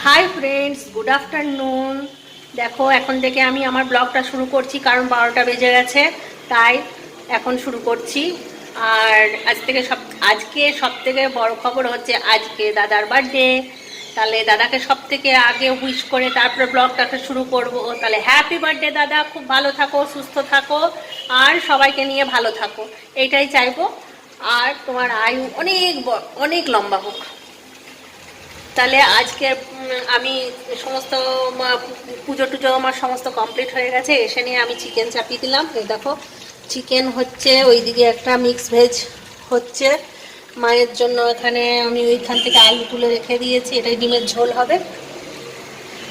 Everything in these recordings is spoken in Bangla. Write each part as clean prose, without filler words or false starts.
Hi friends, good afternoon. দেখো এখন থেকে আমি আমার ব্লগটা শুরু করছি, কারণ 12টা বেজে গেছে, তাই এখন শুরু করছি। আর আজকে সব থেকে বড় খবর হচ্ছে আজকে দাদার বার্থডে। তাহলে দাদাকে সব থেকে আগে উইশ করে তারপরে ব্লগটাকে শুরু করব। তাহলে হ্যাপি বার্থডে দাদা, খুব ভালো থাকো, সুস্থ থাকো, আর সবাইকে নিয়ে ভালো থাকো, এইটাই চাইবো। আর তোমার আয়ু অনেক লম্বা হোক। তাহলে আজকে আমি সমস্ত পুজো টুজো আমার সমস্ত কমপ্লিট হয়ে গেছে। এসে নিয়ে আমি চিকেন চাপিয়ে দিলাম। এই দেখো চিকেন হচ্ছে, ওইদিকে একটা মিক্স ভেজ হচ্ছে মায়ের জন্য। এখানে আমি ওইখান থেকে আলু তুলে রেখে দিয়েছি, এটাই ডিমের ঝোল হবে।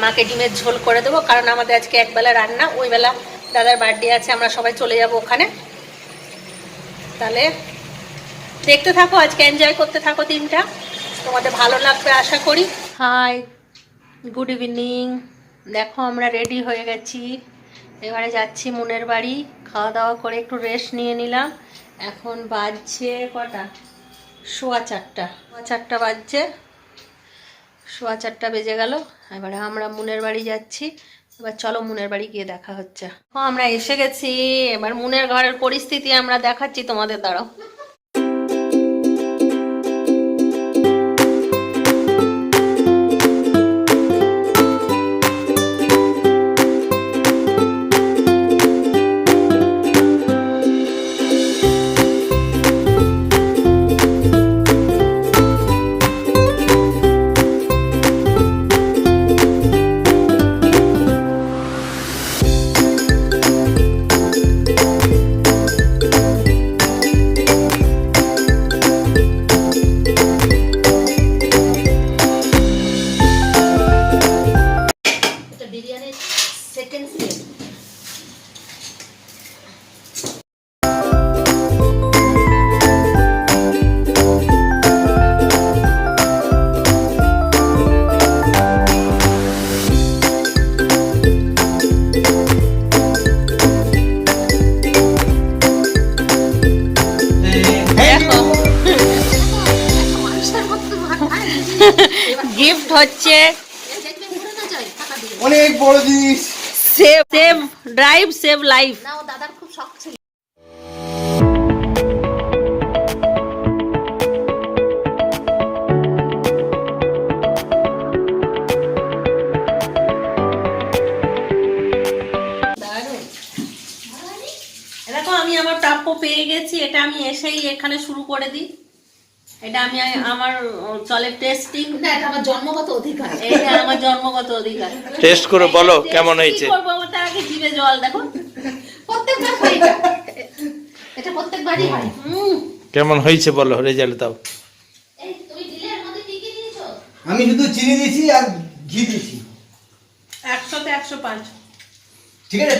মাকে ডিমের ঝোল করে দেবো, কারণ আমাদের আজকে একবেলা রান্না, ওই বেলা দাদার বার্থডে আছে, আমরা সবাই চলে যাব ওখানে। তাহলে দেখতে থাকো, আজকে এনজয় করতে থাকো দিনটা, তোমাদের ভালো লাগবে আশা করি। Hi, good evening. দেখো আমরা রেডি হয়ে গেছি, এবারে যাচ্ছি মুনের বাড়ি। খাওয়া দাওয়া করে একটু রেস্ট নিয়ে নিলাম। এখন বাজছে কটা? 4:15 বাজছে, 4:15 বেজে গেল। এবারে আমরা মুনের বাড়ি যাচ্ছি। এবার চলো মুনের বাড়ি গিয়ে দেখা হচ্ছে। আমরা এসে গেছি, এবার মুনের ঘরের পরিস্থিতি আমরা দেখাচ্ছি তোমাদের। দ্বারা গিফট হচ্ছে অনেক বড় জিনিস, সেভ ড্রাইভ সেভ লাইফ। নাও, দাদার খুব শখ ছিল। দেখো আমি আমার প্রাপ্য পেয়ে গেছি, এটা আমি এসেই এখানে শুরু করে দিই। এটা আমি আমার চলে টেস্টিং, এটা আমার জন্মগত অধিকার। এটা আমার জন্মগত অধিকার। টেস্ট করে বলো কেমন হয়েছে। কি করব, তার আগে জিভে জল। দেখো প্রত্যেকবার হয় এটা, এটা প্রত্যেকবারই হয়। কেমন হয়েছে বলো, রেজাল্ট দাও। এই তুমি দিলে এর মধ্যে কি কি দিয়েছো? আমি শুধু চিনি দিয়েছি আর ঘি দিয়েছি। 100তে 105। ঠিক আছে,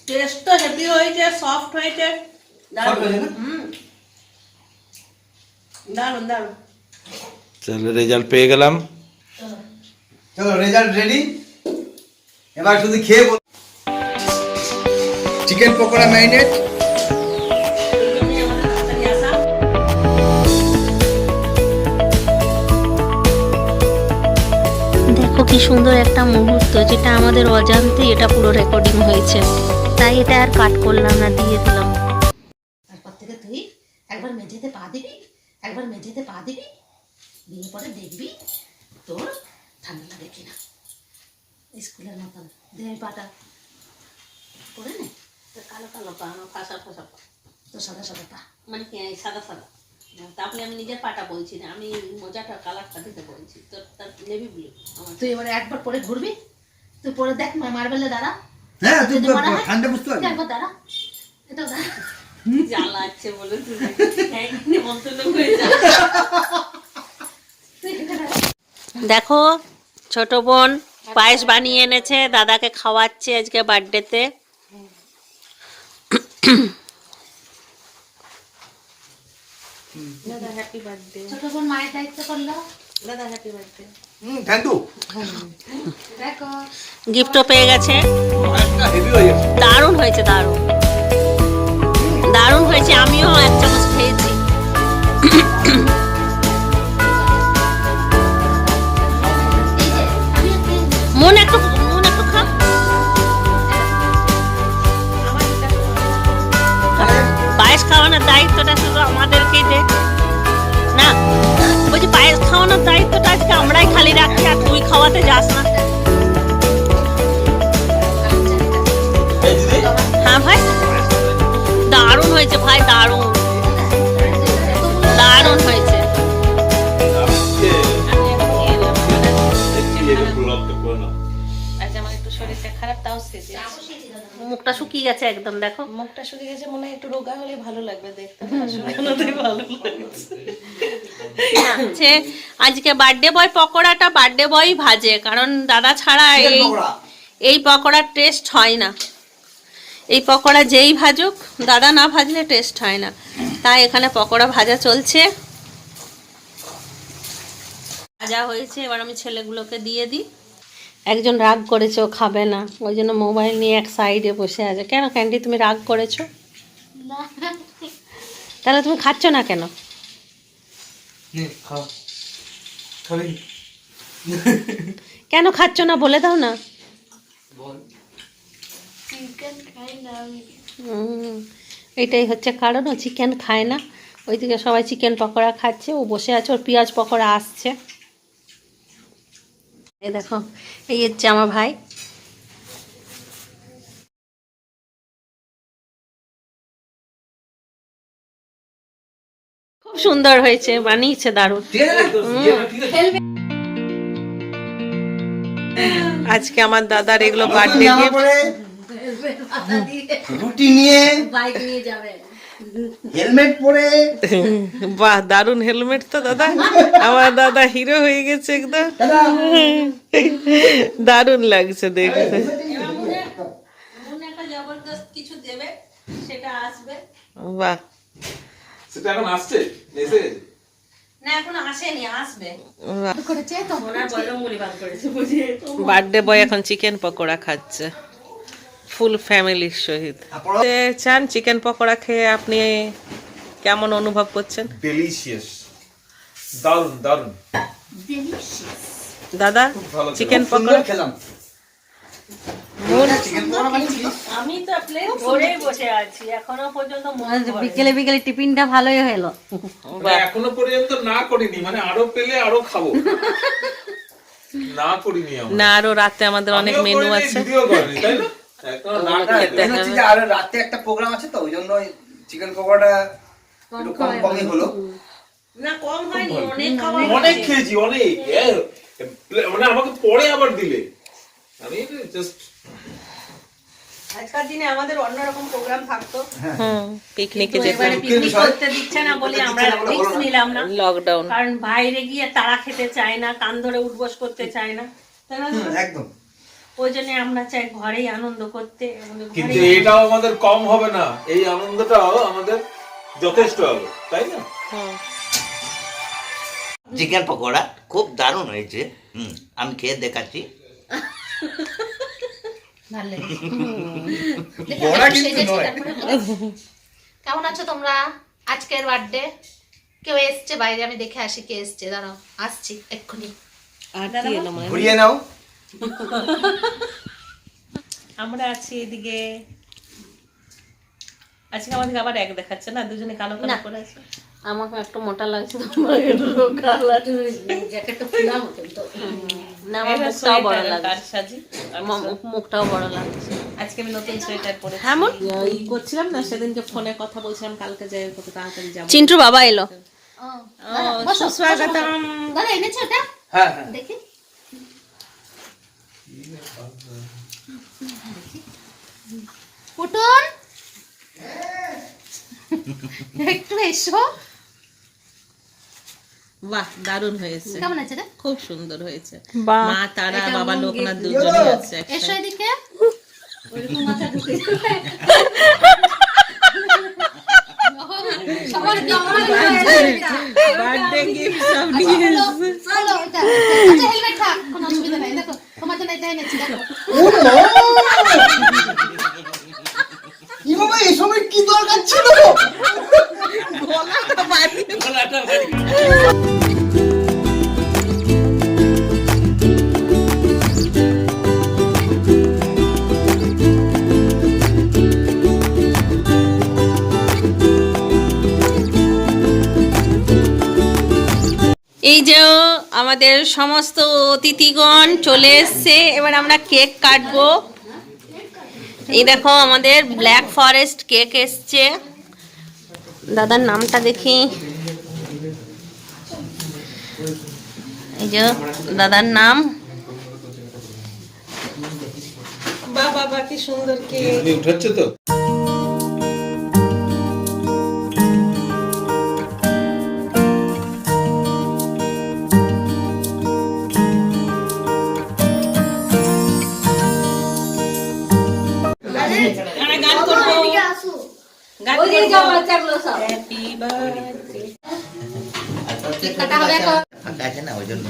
টেস্ট তো হেভি হয়েছে, সফট হয়েছে, দারুণ। দারুণ দারুণ। চলো রেজাল্ট পেয়ে গেলাম। চলো রেজাল্ট রেডি, এবার শুধু খেয়ে বল। চিকেন পকোড়া ম্যারিনেট, দেখো কি সুন্দর একটা মুহূর্ত, যেটা আমাদের অজান্তে এটা পুরো রেকর্ডিং হয়েছে, তাই এটা আর কাট করলাম না, দিয়ে দিলাম। তারপর থেকে তুই একবার মেঝেতে পা দিবি, একবার মেঝেতে পা দিবি, দিয়ে পরে দেখবি তোর ঠান্ডা লাগে কিনা। স্কুলের মতন দেহে পাটা করে নে, কালো কালো পা, আমার ফাঁসা ফাঁসা পা, তোর সাদা সাদা পা। মানে কি সাদা সাদা। তারপরে আমি নিজের পাটা বলছি না, আমি মোজাটা কালারটা দিতে বলছি, তো তার নেভি ব্লু। আমার তুই এবারে একবার পরে ঘুরবি, তুই পরে দেখ মার্বেলে দাঁড়া। হ্যাঁ তুই যদি মনে হয়, ঠান্ডা বুঝতে পারবি। একবার দাঁড়া, এটাও দাঁড়া। জ্বালা আছে বলে তুই নিমন্ত্রণ হয়ে যা। দেখো ছোট বোন পায়েস বানিয়ে এনেছে, দাদাকে খাওয়াচ্ছে আজকে বার্থডেতে। দাদা হ্যাপি বার্থডে। ছোট বোন মায়ের দায়িত্ব করলো। দাদা হ্যাপি বার্থডে। Thank you. দেখো গিফটও পেয়ে গেছে। একটা হেভি হয়ে গেছে। দারুণ হয়েছে, দারুণ দারুণ হয়েছে। আমিও 1 চামচ খেয়েছি। মন একটু খা। পায়েস খাওয়ানোর দায়িত্বটা শুধু আমাদেরকেই দে না, বলছি পায়েস খাওয়ানোর দায়িত্বটা আজকে আমরাই খালি রাখছি, আর তুই খাওয়াতে যাস না। হ্যাঁ ভাই, দারুণ হয়েছে ভাই, দারুণ দারুণ হয়েছে। আমার একটু শরীরটা খারাপ, তাও সেজে মুখটা শুকিয়ে গেছে একদম, দেখো মুখটা শুকিয়ে গেছে, মনে হয় একটু রোগা হলে ভালো লাগবে দেখতে, শুকানোতে ভালো লাগছে। হচ্ছে আজকে বার্থডে বয় পকোড়াটা বার্থডে বয় ভাজে, কারণ দাদা ছাড়া এই পকোড়ার টেস্ট হয় না। এই পকোড়া যেই ভাজুক, দাদা না ভাজলে টেস্ট হয় না। তাই এখানে পকোড়া ভাজা চলছে, ভাজা হয়েছে। এবার আমি ছেলেগুলোকে দিয়ে দিই। একজন রাগ করেছে, ও খাবে না, ওই জন্য মোবাইল নিয়ে এক সাইডে বসে আছে। কেন ক্যান্ডি, তুমি রাগ করেছো? তাহলে তুমি খাচ্ছ না কেন? কেন খাচ্ছ না বলে দাও না। এটাই হচ্ছে কারণ, ও চিকেন খায় না। ওইদিকে সবাই চিকেন পকোড়া খাচ্ছে, ও বসে আছে, ওর পেঁয়াজ পকোড়া আসছে। এই দেখো, এই হচ্ছে আমার ভাই। খুব সুন্দর হয়েছে, বানিয়েছে দারুণ। আজকে আমার দাদার এগুলো বার্থডে রুটি নিয়ে বাইক নিয়ে যাবে। হেলমেট পরে বাহ, দারুন হেলমেট তো দাদা। আমার দাদা হিরো হয়ে গেছে একদম, দারুন লাগছে দেখতে। কিছু দেবে, সেটা আসবে। বাহ, সেটা এখন আসছে মেসেজ? না এখনো আসেনি, আসবে। করেছে তো ওনার বললো মুড়ি ভাত করেছে, বুঝিয়ে। বার্থডে বয় এখন চিকেন পকোড়া খাচ্ছে ফুল ফ্যামিলির সহিত। চান চিকেন পকোড়া খেয়ে আপনি কেমন অনুভব করছেন? ডেলিশিয়াস, দারুন দারুন। দাদা চিকেন পকোড়া খেলাম। আমি তো প্লেট ধরেই বসে আছি, এখনো পর্যন্ত বিকেলে বিকেলে টিফিনটা ভালোই হলো। মানে এখনো পর্যন্ত না করিনি, মানে আরো পেলে আরো খাবো। না করিনি আমরা। না, আরো রাতে আমাদের অনেক আমিও মেনু করিনি, আছে। ভিডিও করিনি, তাই না? এখনো না খেতে। আর রাতে একটা প্রোগ্রাম আছে, তো ওই জন্য চিকেন পকোড়াটা একটু কমই হলো। না কম হয়নি, অনেক খাওয়া অনেক খেয়েছি, অনেক। মানে আমাকে পরে আবার দিলে, আমি জাস্ট আজকাল দিনে আমাদের অন্যরকম প্রোগ্রাম থাকতো, পিকনিকে তো যেতাম, এবারে পিকনিক করতে দিচ্ছে না বলে আমরা রিস্ক নিলাম না। লকডাউন। কারণ বাইরে গিয়ে তারা খেতে চায় না, কান ধরে উঠবোস করতে চায় না, তাই না? একদম। ওই জন্য আমরা চাই ঘরেই আনন্দ করতে। আমাদের কিন্তু ঘরেই এটাও আমাদের কম হবে না, এই আনন্দটাও আমাদের যথেষ্ট হবে, তাই না? চিকেন পকোড়া খুব দারুণ হয়েছে। আমি খেয়ে দেখাচ্ছি। বড়া কিন্তু নয়। কেমন আছো তোমরা? আজকের বার্থডে কেউ এসছে বাইরে, আমি দেখে আসি কে এসছে। দাঁড়াও, আসছি এক্ষুনি। আর কি এলো মনে হয়? ঘুরিয়ে নাও। আমরা আছি এদিকে। আজকে আমাদের আবার এক দেখাচ্ছে না, দুজনে কালো কালো করে আছে। আমাকে একটু মোটা লাগছে, তোমার একটু রোগা লাগছে। জ্যাকেটটা খুলা মতন তো। না আমার মুখটাও বড় কার লাগছে, সাজি? মুখটাও বড় লাগছে। আজকে আমি নতুন সোয়েটার পরেছি। হ্যাঁ ই করছিলাম না সেদিনকে, ফোনে কথা বলছিলাম কালকে যাই কত তাড়াতাড়ি যাবো। চিন্টুর বাবা এলো। সুস্বাগতম। দাদা এনেছো ওটা? হ্যাঁ হ্যাঁ। দেখি। পুটুন একটু এসো। বাহ, দারুণ হয়েছে, কেমন আছে রে? খুব সুন্দর হয়েছে। বাহ। মা তারা বাবা লোকনাথ দুজনে আছে এসো একসাথে। এদিকে। ওইরকম মাথা ঢুকে সবার বার্থডে গিফট সব নিয়ে এসেছে। চলো এটা। আচ্ছা হেলমেট থাক, কোনো অসুবিধা নাই। দেখো তোমার জন্য এটা এনেছি, দেখো। কি বাবা, এই সময় কি দরকার ছিল? গলাটা বাড়ি। আমাদের সমস্ত অতিথিগণ চলে এসছে, এবার আমরা কেক কাটবো। এই দেখো আমাদের ব্ল্যাক ফরেস্ট কেক এসছে। দাদার নামটা দেখি, এই যে দাদার নাম। বাবা কি সুন্দর কেক। উঠাচ্ছে তো। গান করবো, গান করবো। Happy birthday. ফাঁকা আছে না ওই জন্য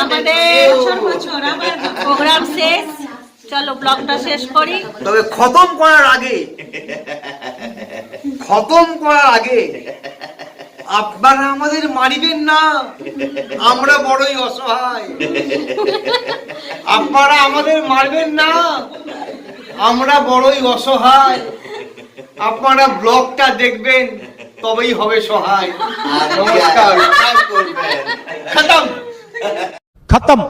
আমাদের প্রোগ্রাম শেষ, চলো ব্লগটা শেষ করি। তবে খতম করার আগে আপনারা আমাদের মারিবেন না, আমরা বড়ই অসহায়। আপনারা আমাদের মারবেন না, আমরা বড়ই অসহায়। আপনারা ব্লগটা দেখবেন, তবেই হবে সহায়। নমস্কার। খতম। खत्म।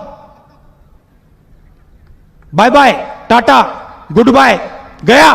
Bye bye, tata, goodbye, गया।